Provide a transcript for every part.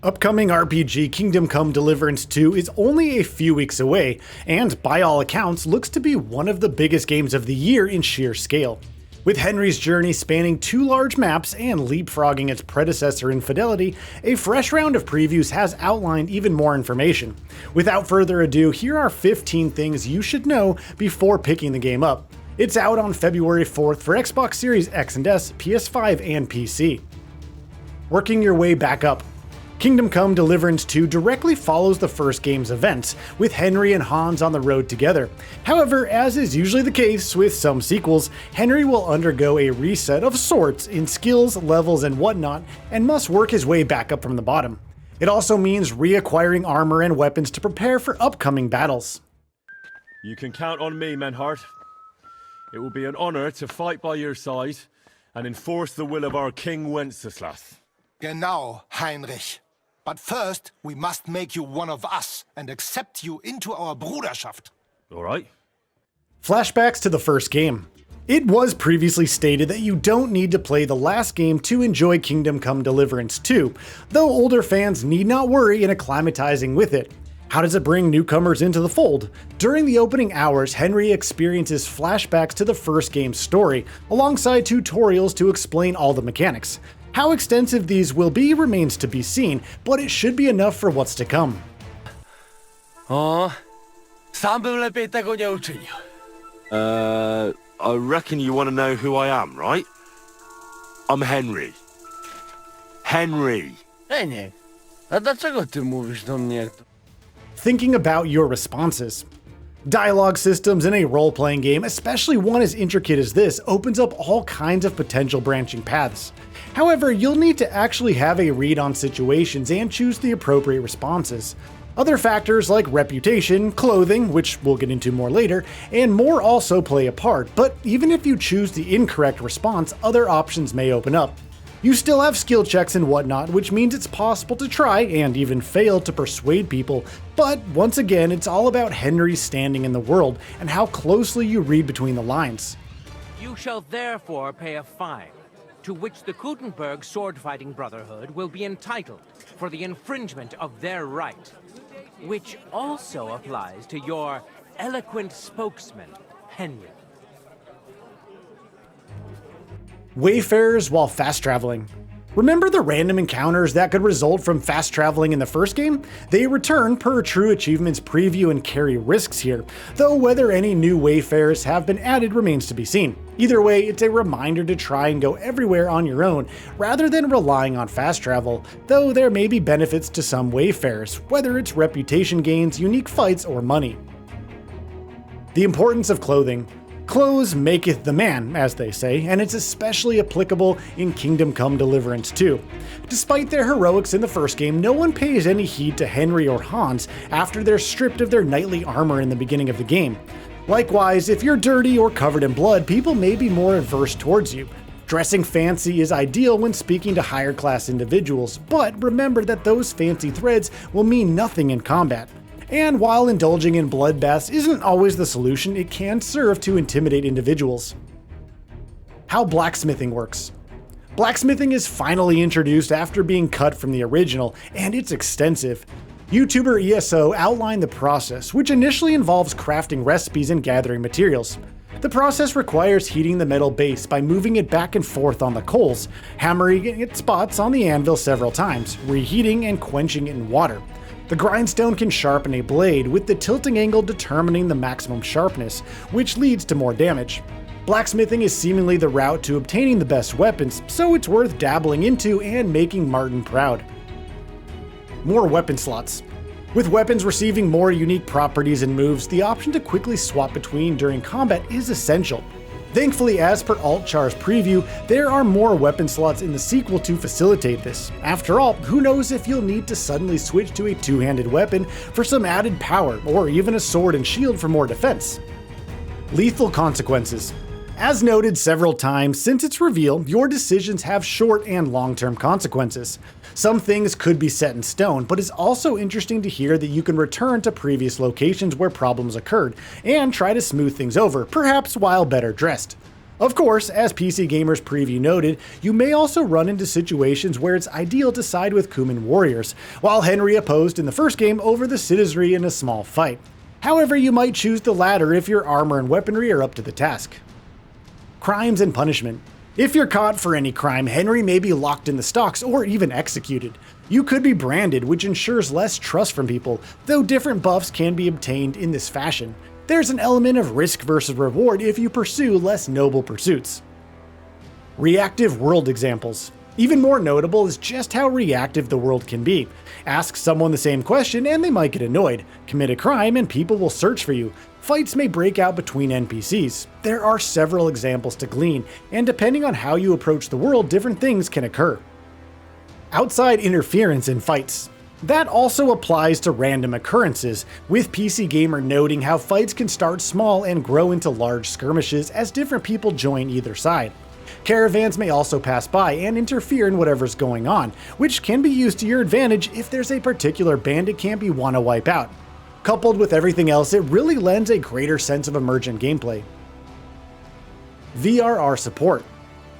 Upcoming RPG Kingdom Come Deliverance 2 is only a few weeks away, and by all accounts looks to be one of the biggest games of the year in sheer scale. With Henry's journey spanning 2 large maps and leapfrogging its predecessor in fidelity, a fresh round of previews has outlined even more information. Without further ado, here are 15 things you should know before picking the game up. It's out on February 4th for Xbox Series X and S, PS5, and PC. Working your way back up. Kingdom Come Deliverance 2 directly follows the first game's events, with Henry and Hans on the road together. However, as is usually the case with some sequels, Henry will undergo a reset of sorts in skills, levels, and whatnot, and must work his way back up from the bottom. It also means reacquiring armor and weapons to prepare for upcoming battles. You can count on me, Menhart. It will be an honor to fight by your side and enforce the will of our King Wenceslas. Genau, Heinrich. But first, we must make you one of us and accept you into our Bruderschaft. All right. Flashbacks to the first game. It was previously stated that you don't need to play the last game to enjoy Kingdom Come Deliverance 2, though older fans need not worry in acclimatizing with it. How does it bring newcomers into the fold? During the opening hours, Henry experiences flashbacks to the first game's story, alongside tutorials to explain all the mechanics. How extensive these will be remains to be seen, but it should be enough for what's to come. O, sam bym lepiej tego nie uczynił. I reckon you want to know who I am, right? I'm Henry. Henry. Nie. A dlaczego ty mówisz do mnie jak to? Thinking about your responses. Dialogue systems in a role-playing game, especially one as intricate as this, opens up all kinds of potential branching paths. However, you'll need to actually have a read on situations and choose the appropriate responses. Other factors like reputation, clothing, which we'll get into more later, and more also play a part, but even if you choose the incorrect response, other options may open up. You still have skill checks and whatnot, which means it's possible to try, and even fail, to persuade people, but once again, it's all about Henry's standing in the world and how closely you read between the lines. You shall therefore pay a fine, to which the Kuttenberg Sword-Fighting Brotherhood will be entitled for the infringement of their right, which also applies to your eloquent spokesman, Henry. Wayfarers while fast traveling. Remember the random encounters that could result from fast traveling in the first game? They return per True Achievements preview and carry risks here, though whether any new Wayfarers have been added remains to be seen. Either way, it's a reminder to try and go everywhere on your own, rather than relying on fast travel, though there may be benefits to some Wayfarers, whether it's reputation gains, unique fights, or money. The importance of clothing. Clothes maketh the man, as they say, and it's especially applicable in Kingdom Come Deliverance 2. Despite their heroics in the first game, no one pays any heed to Henry or Hans after they're stripped of their knightly armor in the beginning of the game. Likewise, if you're dirty or covered in blood, people may be more averse towards you. Dressing fancy is ideal when speaking to higher class individuals, but remember that those fancy threads will mean nothing in combat. And while indulging in bloodbaths isn't always the solution, it can serve to intimidate individuals. How blacksmithing works. Blacksmithing is finally introduced after being cut from the original, and it's extensive. YouTuber ESO outlined the process, which initially involves crafting recipes and gathering materials. The process requires heating the metal base by moving it back and forth on the coals, hammering it at spots on the anvil several times, reheating and quenching it in water. The grindstone can sharpen a blade, with the tilting angle determining the maximum sharpness, which leads to more damage. Blacksmithing is seemingly the route to obtaining the best weapons, so it's worth dabbling into and making Martin proud. More weapon slots. With weapons receiving more unique properties and moves, the option to quickly swap between during combat is essential. Thankfully, as per Altchar's preview, there are more weapon slots in the sequel to facilitate this. After all, who knows if you'll need to suddenly switch to a two-handed weapon for some added power, or even a sword and shield for more defense. Lethal consequences. As noted several times since its reveal, your decisions have short and long-term consequences. Some things could be set in stone, but it's also interesting to hear that you can return to previous locations where problems occurred, and try to smooth things over, perhaps while better dressed. Of course, as PC Gamer's preview noted, you may also run into situations where it's ideal to side with Cuman warriors, while Henry opposed in the first game over the citizenry in a small fight. However, you might choose the latter if your armor and weaponry are up to the task. Crimes and punishment. If you're caught for any crime, Henry may be locked in the stocks or even executed. You could be branded, which ensures less trust from people, though different buffs can be obtained in this fashion. There's an element of risk versus reward if you pursue less noble pursuits. Reactive world examples. Even more notable is just how reactive the world can be. Ask someone the same question and they might get annoyed. Commit a crime and people will search for you. Fights may break out between NPCs. There are several examples to glean, and depending on how you approach the world, different things can occur. Outside interference in fights. That also applies to random occurrences, with PC Gamer noting how fights can start small and grow into large skirmishes as different people join either side. Caravans may also pass by and interfere in whatever's going on, which can be used to your advantage if there's a particular bandit camp you want to wipe out. Coupled with everything else, it really lends a greater sense of emergent gameplay. VRR support.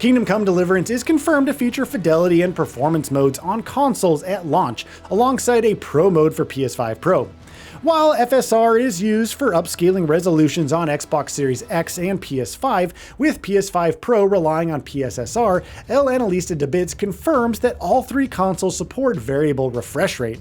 Kingdom Come Deliverance is confirmed to feature fidelity and performance modes on consoles at launch, alongside a Pro mode for PS5 Pro. While FSR is used for upscaling resolutions on Xbox Series X and PS5, with PS5 Pro relying on PSSR, El Analista de Bits confirms that all three consoles support variable refresh rate.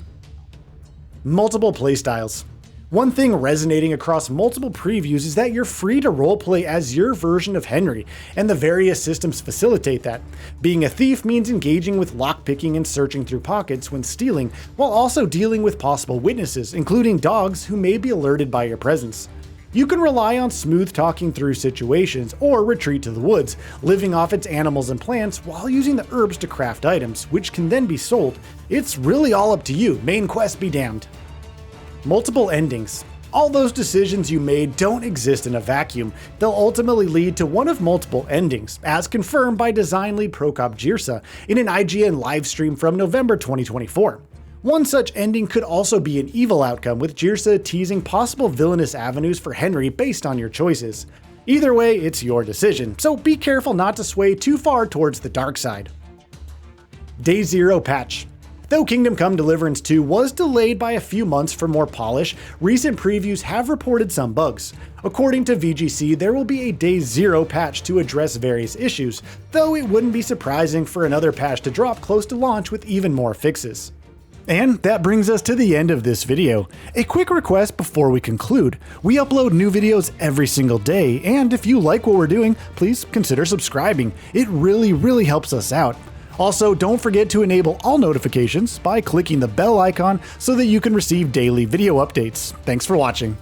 Multiple playstyles. One thing resonating across multiple previews is that you're free to roleplay as your version of Henry, and the various systems facilitate that. Being a thief means engaging with lockpicking and searching through pockets when stealing, while also dealing with possible witnesses, including dogs who may be alerted by your presence. You can rely on smooth talking through situations, or retreat to the woods, living off its animals and plants while using the herbs to craft items, which can then be sold. It's really all up to you, main quest be damned. Multiple endings. All those decisions you made don't exist in a vacuum. They'll ultimately lead to one of multiple endings, as confirmed by design lead Prokop Jirsa in an IGN livestream from November 2024. One such ending could also be an evil outcome, with Jirsa teasing possible villainous avenues for Henry based on your choices. Either way, it's your decision, so be careful not to sway too far towards the dark side. Day Zero patch. Though Kingdom Come Deliverance 2 was delayed by a few months for more polish, recent previews have reported some bugs. According to VGC, there will be a Day Zero patch to address various issues, though it wouldn't be surprising for another patch to drop close to launch with even more fixes. And that brings us to the end of this video. A quick request before we conclude. We upload new videos every single day, and if you like what we're doing, please consider subscribing. It really helps us out. Also, don't forget to enable all notifications by clicking the bell icon so that you can receive daily video updates. Thanks for watching.